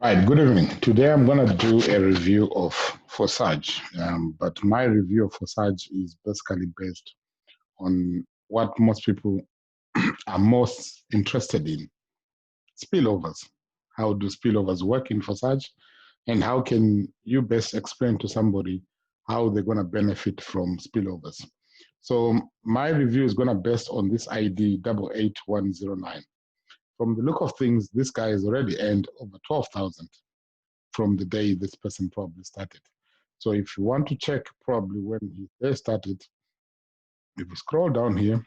Right, good evening. Today I'm going to do a review of Forsage, but my review of Forsage is basically based on what most people are most interested in, spillovers. How do spillovers work in Forsage, and how can you best explain to somebody how they're going to benefit from spillovers? So my review is going to based on this ID 88109. From the look of things, this guy has already earned over 12,000 from the day this person probably started. So if you want to check probably when they started, if you scroll down here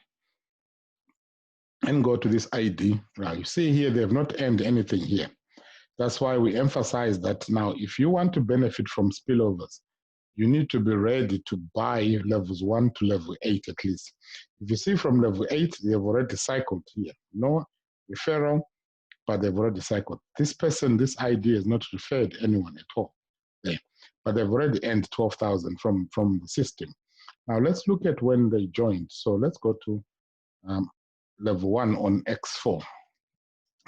and go to this ID, now you see here they have not earned anything here. That's why we emphasize that now if you want to benefit from spillovers, you need to be ready to buy levels 1 to level 8 at least. If you see from level 8, they have already cycled here. No referral, but they've already cycled. This person, this ID has not referred anyone at all there, but they've already earned 12,000 from the system. Now let's look at when they joined. So let's go to level 1 on X4.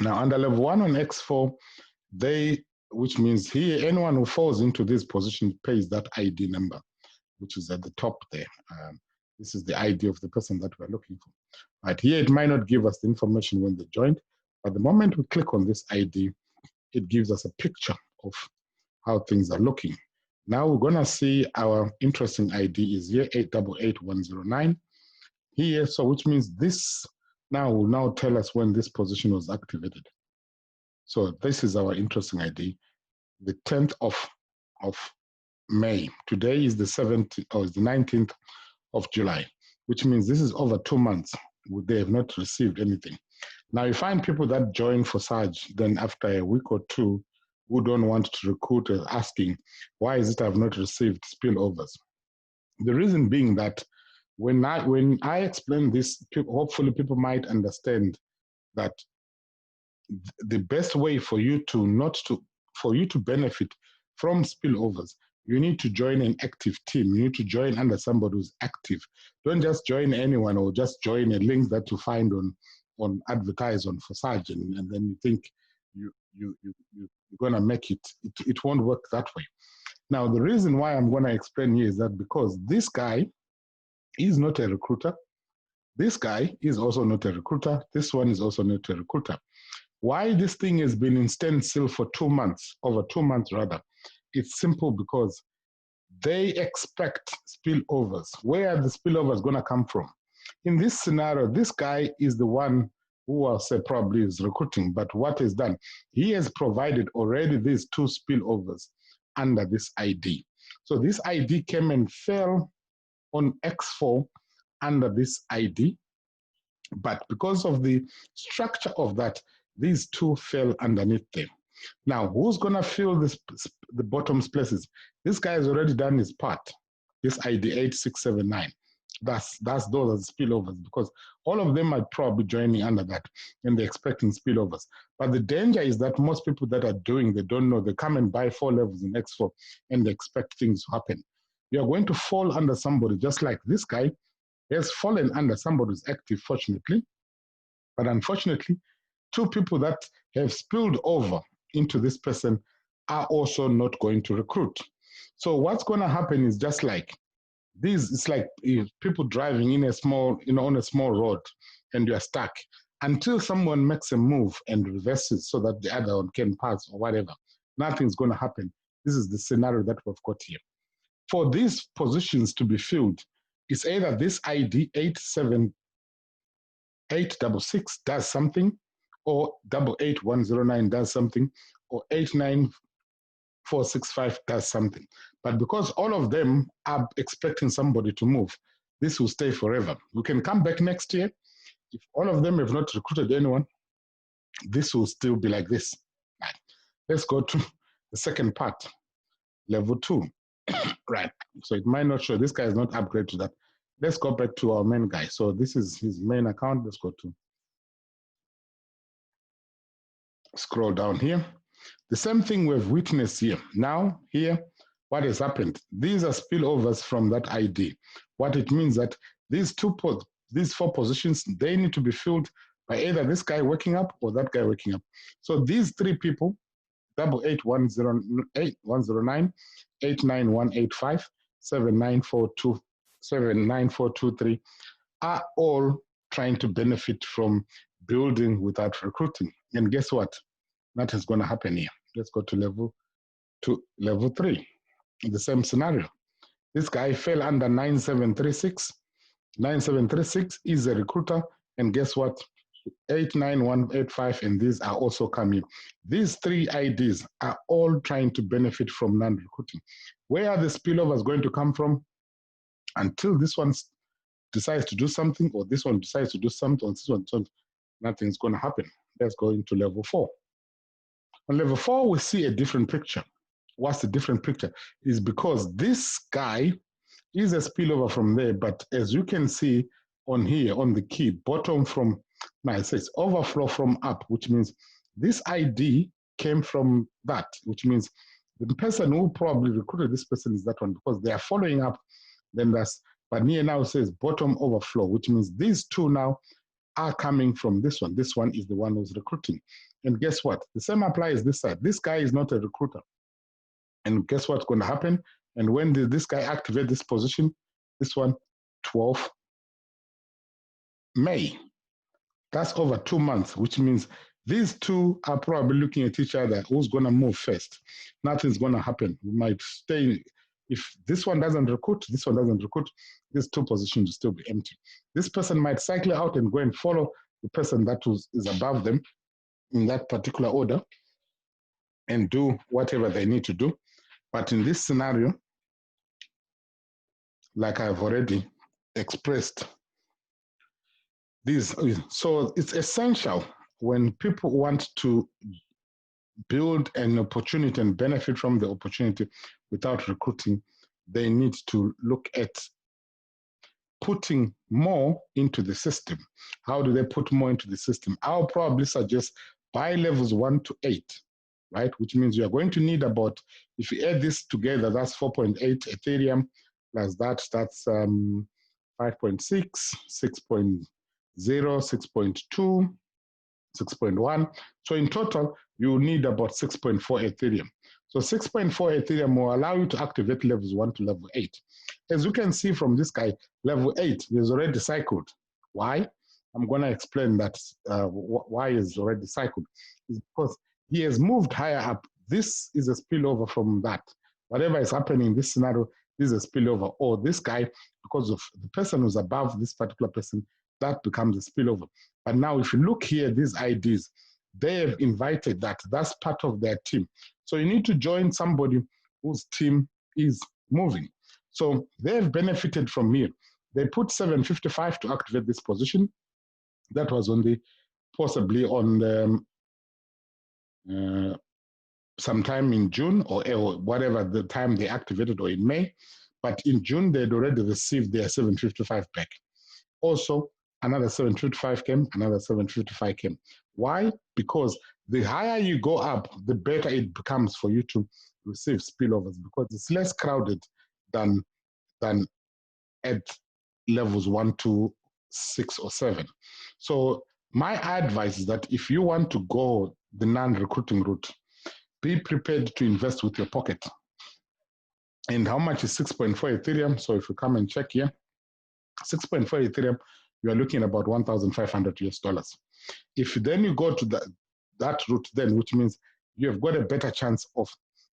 Now under level 1 on X4, which means here, anyone who falls into this position pays that ID number, which is at the top there. This is the ID of the person that we're looking for. Right here, it might not give us the information when they joined, but the moment we click on this ID, it gives us a picture of how things are looking. Now we're gonna see our interesting ID is here, 88109 here, so which means this now will now tell us when this position was activated. So this is our interesting ID, the 10th of May. Today is the 17th or is the 19th of July, which means this is over 2 months. They have not received anything. Now you find people that join Forsage, then after a week or two, who don't want to recruit are asking, why is it I've not received spillovers? The reason being that when I explain this, hopefully people might understand that the best way for you to benefit from spillovers, you need to join an active team. You need to join under somebody who's active. Don't just join anyone or just join a link that you find on advertise on Forsage, and then you think you're going to make it. It won't work that way. Now, the reason why I'm going to explain here is that because this guy is not a recruiter. This guy is also not a recruiter. This one is also not a recruiter. Why this thing has been in standstill for 2 months, over 2 months rather, it's simple because they expect spillovers. Where are the spillovers going to come from? In this scenario, this guy is the one who I'll say probably is recruiting, but what is done? He has provided already these 2 spillovers under this ID. So this ID came and fell on X4 under this ID, but because of the structure of that, these 2 fell underneath them. Now, who's going to fill the bottom places? This guy has already done his part, this ID 8679. Those are the spillovers, because all of them are probably joining under that, and they're expecting spillovers. But the danger is that most people that are doing, they don't know. They come and buy 4 levels in X4, and they expect things to happen. You are going to fall under somebody, just like this guy has fallen under somebody who's active, fortunately. But unfortunately, 2 people that have spilled over into this person are also not going to recruit. So what's going to happen is just like this, it's like people driving in a small, on a small road, and you're stuck until someone makes a move and reverses so that the other one can pass or whatever. Nothing's going to happen. This is the scenario that we've got here. For these positions to be filled, it's either this ID 87866 does something, or 88109 does something, or 89465 does something. But because all of them are expecting somebody to move, this will stay forever. We can come back next year. If all of them have not recruited anyone, this will still be like this. Right. Let's go to the second part, level 2. Right. So it might not show. This guy is not upgraded to that. Let's go back to our main guy. So this is his main account. Let's go to scroll down here. The same thing we've witnessed here. Now here, what has happened? These are spillovers from that ID. What it means that these 4 positions, they need to be filled by either this guy waking up or that guy waking up. So these 3 people 89423 are all trying to benefit from building without recruiting. And guess what? That is going to happen here. Let's go to level 3. The same scenario. This guy fell under 9736. 9736 is a recruiter, and guess what? 89185, and these are also coming. These 3 IDs are all trying to benefit from non-recruiting. Where are the spillovers going to come from? Until this one decides to do something, or this one decides to do something, or this one, nothing's going to happen. Let's go into level 4. On level 4, we see a different picture. What's the different picture? Is because this guy is a spillover from there, but as you can see on here, on the key, bottom from, now it says overflow from up, which means this ID came from that, which means the person who probably recruited this person is that one, because they are following up, then that's, but here now it says bottom overflow, which means these 2 now are coming from this one. This one is the one who's recruiting. And guess what? The same applies this side. This guy is not a recruiter. And guess what's going to happen? And when did this guy activate this position? This one, 12th May. That's over 2 months, which means these 2 are probably looking at each other. Who's going to move first? Nothing's going to happen. We might stay. If this one doesn't recruit, this one doesn't recruit, these 2 positions will still be empty. This person might cycle out and go and follow the person that is above them in that particular order and do whatever they need to do. But in this scenario, like I've already expressed, so it's essential when people want to build an opportunity and benefit from the opportunity without recruiting, they need to look at putting more into the system. How do they put more into the system? I'll probably suggest buy levels 1 to 8, right? Which means you're going to need about, if you add this together, that's 4.8 Ethereum, plus that's 5.6, 6.0, 6.2, 6.1. So in total, you need about 6.4 Ethereum. So 6.4 Ethereum will allow you to activate levels 1 to level 8. As you can see from this guy, level 8 is already cycled. Why? I'm going to explain that why is already cycled. It's because he has moved higher up. This is a spillover from that. Whatever is happening in this scenario, this is a spillover. Or this guy, because of the person who's above this particular person, that becomes a spillover. But now if you look here, these IDs, they have invited that. That's part of their team. So you need to join somebody whose team is moving. So they've benefited from here. They put 755 to activate this position. That was on the, possibly on the, sometime in June or whatever the time they activated, or in May. But in June, they'd already received their 755 back. Also, another 755 came, another 755 came. Why? Because the higher you go up, the better it becomes for you to receive spillovers, because it's less crowded than at levels 1 to 6 or 7. So my advice is that if you want to go the non-recruiting route, be prepared to invest with your pocket. And how much is 6.4 Ethereum? So if you come and check here, 6.4 Ethereum, you are looking at about $1,500. If then you go to that route, then, which means you have got a better chance of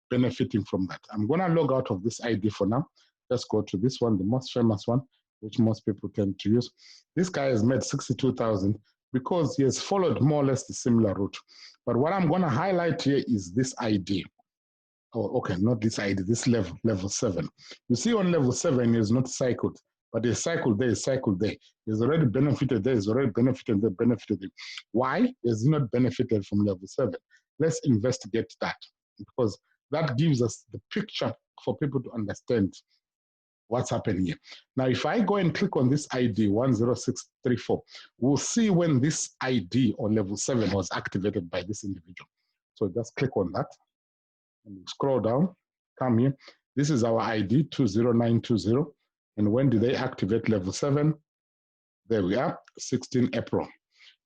benefiting from that. I'm going to log out of this ID for now. Let's go to this one, the most famous one, which most people tend to use. This guy has made 62,000 because he has followed more or less the similar route. But what I'm going to highlight here is this ID. Oh, okay, not this ID, this level 7. You see on level 7 is not cycled, but the cycle there is cycled there. He's already benefited there, he's already benefited there, benefited there. Why is he not benefited from level 7? Let's investigate that, because that gives us the picture for people to understand what's happening here. Now, if I go and click on this ID 10634, we'll see when this ID on level 7 was activated by this individual. So just click on that and scroll down, come here. This is our ID 20920. And when did they activate level 7? There we are, 16 April.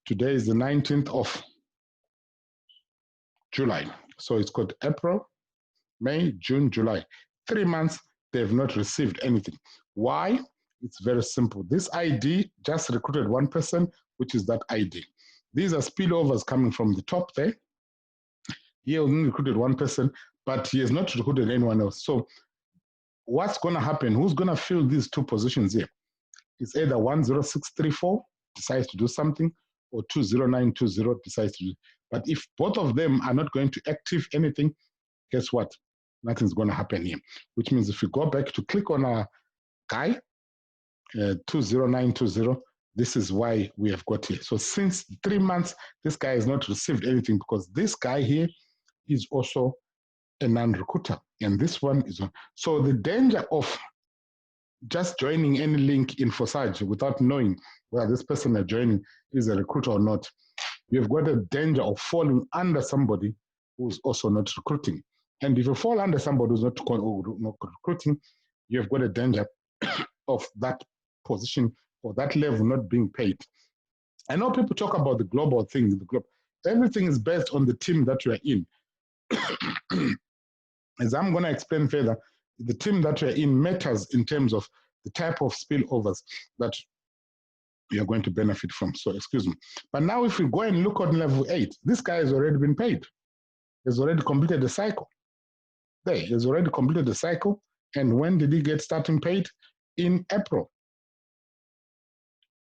Today is the 19th of July. So it's got April, May, June, July. 3 months, they've not received anything. Why? It's very simple. This ID just recruited one person, which is that ID. These are spillovers coming from the top there. He only recruited one person, but he has not recruited anyone else. So what's going to happen? Who's going to fill these two positions here? It's either 10634 decides to do something or 20920 decides to do. But if both of them are not going to active anything, guess what? Nothing's going to happen here. Which means if you go back to click on our guy, 20920, this is why we have got here. So since 3 months, this guy has not received anything because this guy here is also a non-recruiter. And this one is on. So the danger of just joining any link in Forsage without knowing whether this person you're joining is a recruiter or not, you've got a danger of falling under somebody who's also not recruiting. And if you fall under somebody who's not recruiting, you've got a danger of that position or that level not being paid. I know people talk about the global thing, everything is based on the team that you are in. As I'm going to explain further, the team that you're in matters in terms of the type of spillovers that you're going to benefit from. So, excuse me. But now if we go and look on level 8, this guy has already been paid. He's already completed the cycle. There, he's already completed the cycle. And when did he get starting paid? In April.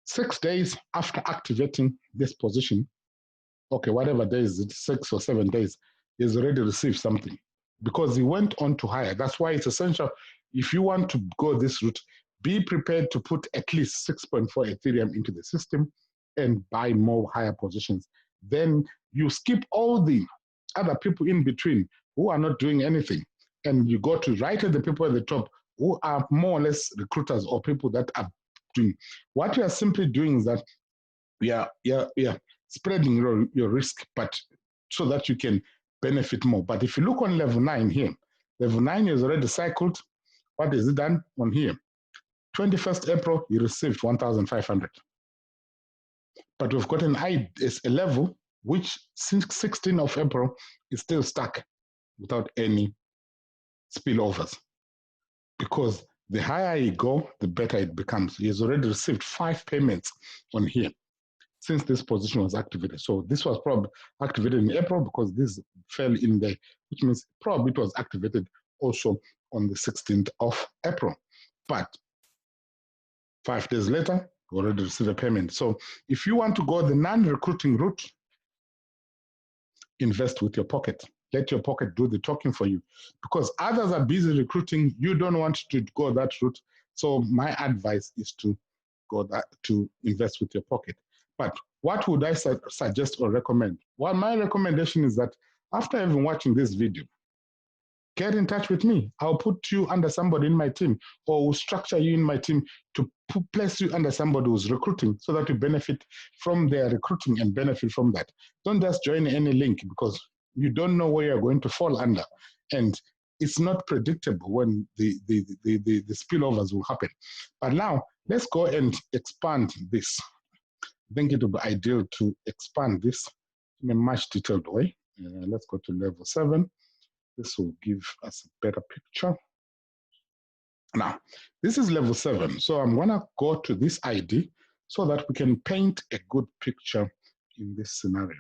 6 days after activating this position, okay, whatever days, it's 6 or 7 days, he's already received something because he went on to hire. That's why it's essential. If you want to go this route, be prepared to put at least 6.4 Ethereum into the system and buy more higher positions. Then you skip all the other people in between who are not doing anything. And you go to right at the people at the top who are more or less recruiters or people that are doing. What we are simply doing is that we are spreading your risk, but so that you can benefit more. But if you look on level 9 here, level 9 is already cycled. What is it done on here? 21st April, you received 1,500. But we've got a level which since 16th of April is still stuck without any spillovers. Because the higher you go, the better it becomes. He has already received 5 payments on here since this position was activated. So this was probably activated in April because this fell in there, which means probably it was activated also on the 16th of April. But 5 days later, you already received a payment. So if you want to go the non-recruiting route, invest with your pocket. Let your pocket do the talking for you. Because others are busy recruiting, you don't want to go that route. So my advice is to invest with your pocket. But what would I suggest or recommend? Well, my recommendation is that after even watching this video, get in touch with me. I'll put you under somebody in my team, or will structure you in my team to place you under somebody who's recruiting so that you benefit from their recruiting and benefit from that. Don't just join any link because you don't know where you're going to fall under. And it's not predictable when the spillovers will happen. But now, let's go and expand this. I think it would be ideal to expand this in a much detailed way. Let's go to level 7. This will give us a better picture. Now, this is level 7. So I'm going to go to this ID so that we can paint a good picture in this scenario.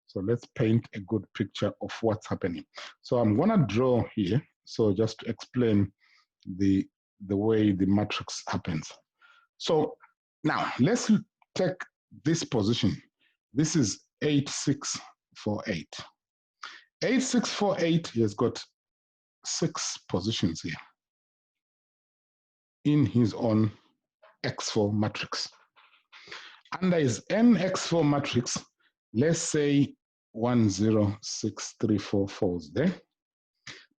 So let's paint a good picture of what's happening. So I'm going to draw here. So just to explain the way the matrix happens. So now let's take this position. This is 8648. 8648 has got 6 positions here in his own X4 matrix. Under his NX4 matrix, let's say 10634 falls there.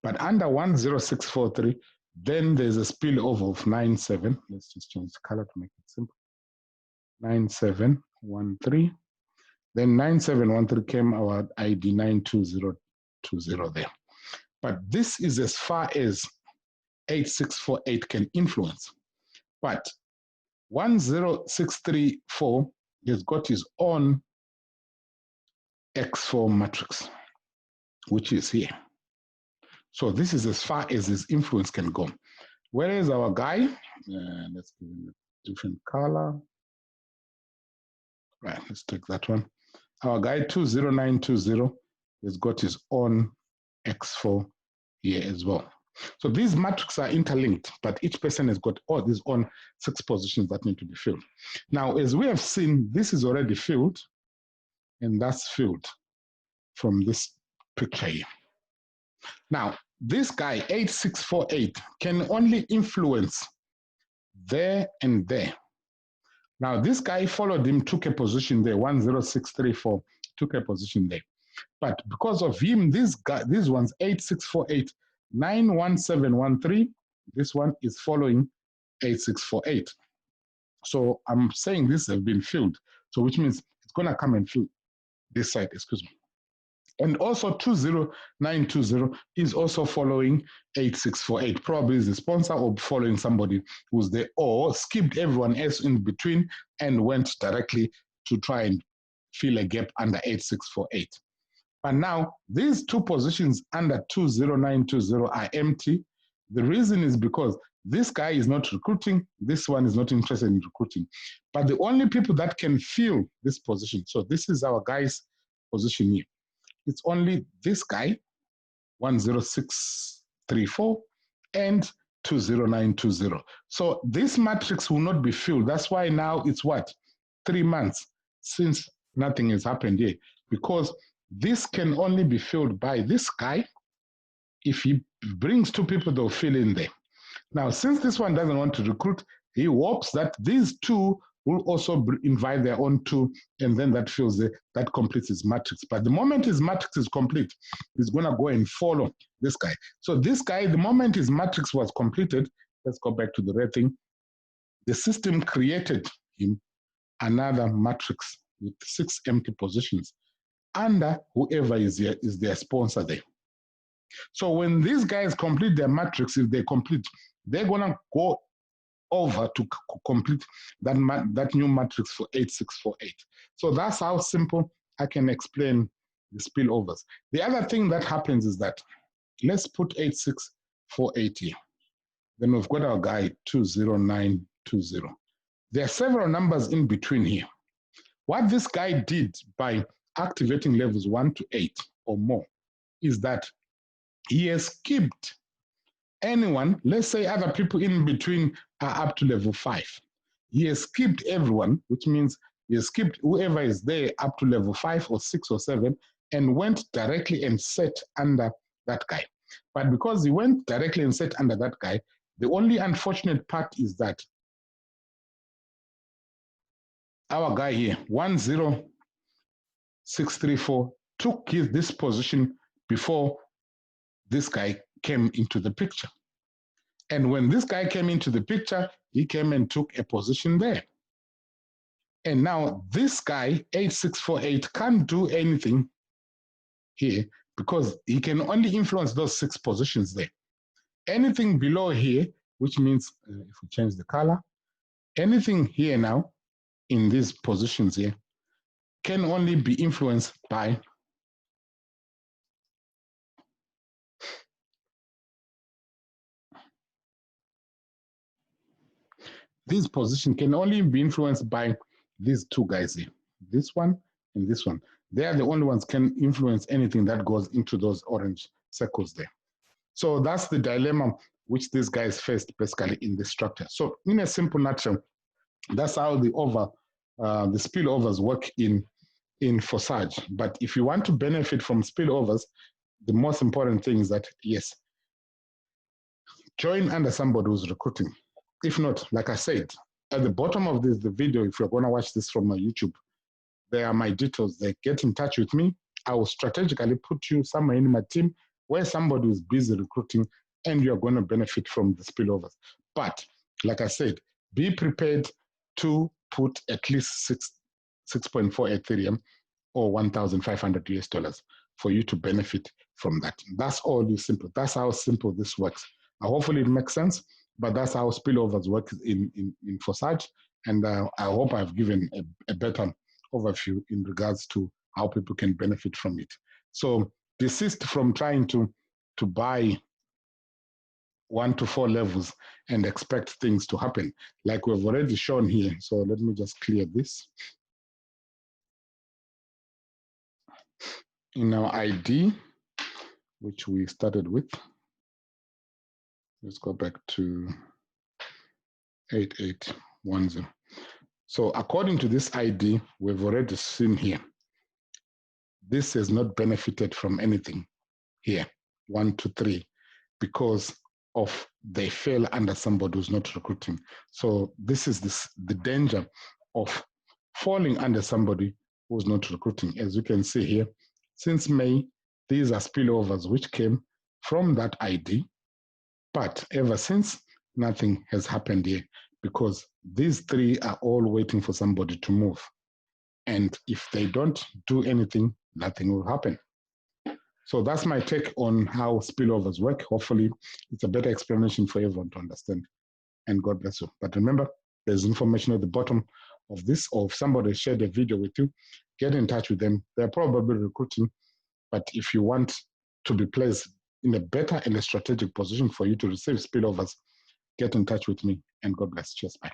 But under 10643, then there's a spillover of 97. Let's just change the color to make it simple. 9713. Then 9713 came our ID 92020 there. But this is as far as 8648 can influence. But 10634 has got his own X4 matrix. which is here. So this is as far as his influence can go. Where is our guy? Let's give him a different color. Right, let's take that one. Our guy 20920 has got his own X4 here as well. So these matrices are interlinked, but each person has got all these own 6 positions that need to be filled. Now, as we have seen, this is already filled, and that's filled from this picture here. Now, this guy, 8648, can only influence there and there. Now, this guy followed him, took a position there, 10634, took a position there. But because of him, these ones, 8648, 91713, this one is following 8648. So I'm saying this have been filled. So which means it's going to come and fill this side, excuse me. And also 20920 is also following 8648. Probably is the sponsor or following somebody who's there, or skipped everyone else in between and went directly to try and fill a gap under 8648. But now these 2 positions under 20920 are empty. The reason is because this guy is not recruiting, this one is not interested in recruiting. But the only people that can fill this position, so this is our guy's position here. It's only this guy, 10634 and 20920. So this matrix will not be filled. That's why now it's what? 3 months since nothing has happened here, because this can only be filled by this guy. If he brings 2 people, they'll fill in there. Now, since this one doesn't want to recruit, he hopes that these 2 will also invite their own 2, and then that fills that completes his matrix. But the moment his matrix is complete, he's going to go and follow this guy. So this guy, the moment his matrix was completed, let's go back to the red thing, the system created him another matrix with 6 empty positions under whoever is their sponsor there. So when these guys complete their matrix, if they complete, they're going to go over to complete that new matrix for 8648. So that's how simple I can explain the spillovers. The other thing that happens is that, let's put 8648 here. Then we've got our guy 20920. There are several numbers in between here. What this guy did by activating levels 1 to 8 or more is that he has skipped anyone. Let's say other people in between are up to level 5. He has skipped everyone, which means he has skipped whoever is there up to level 5 or 6 or 7 and went directly and sat under that guy. But because he went directly and sat under that guy, the only unfortunate part is that our guy here, 10634, took this position before this guy came into the picture. And when this guy came into the picture, he came and took a position there. And now this guy, 8648, can't do anything here because he can only influence those 6 positions there. Anything below here, which means if we change the color, anything here now in these positions here can only be influenced by this position can only be influenced by these 2 guys here, this one and this one. They are the only ones can influence anything that goes into those orange circles there. So that's the dilemma which these guys faced basically in the structure. So in a simple nutshell, that's how the spillovers work in Forsage. But if you want to benefit from spillovers, the most important thing is that, yes, join under somebody who's recruiting. If not, like I said, at the bottom of the video, if you're going to watch this from my YouTube, there are my details. They get in touch with me. I will strategically put you somewhere in my team where somebody is busy recruiting and you're going to benefit from the spillovers. But like I said, be prepared to put at least 6.4 Ethereum or 1,500 US dollars for you to benefit from that. That's all simple. That's how simple this works. Hopefully it makes sense, but that's how spillovers work in Forsage. And I hope I've given a better overview in regards to how people can benefit from it. So desist from trying to buy 1 to 4 levels and expect things to happen, like we've already shown here. So let me just clear this. In our ID, which we started with, let's go back to 8810. So according to this ID, we've already seen here, this has not benefited from anything here, 1 to 3, because of they fell under somebody who's not recruiting. So this is the danger of falling under somebody who's not recruiting. As you can see here, since May, these are spillovers which came from that ID, but ever since, nothing has happened here because these 3 are all waiting for somebody to move. And if they don't do anything, nothing will happen. So that's my take on how spillovers work. Hopefully, it's a better explanation for everyone to understand. And God bless you. But remember, there's information at the bottom of this, or if somebody shared a video with you, get in touch with them. They're probably recruiting, but if you want to be placed in a better and a strategic position for you to receive spillovers, get in touch with me, and God bless. Cheers. Bye.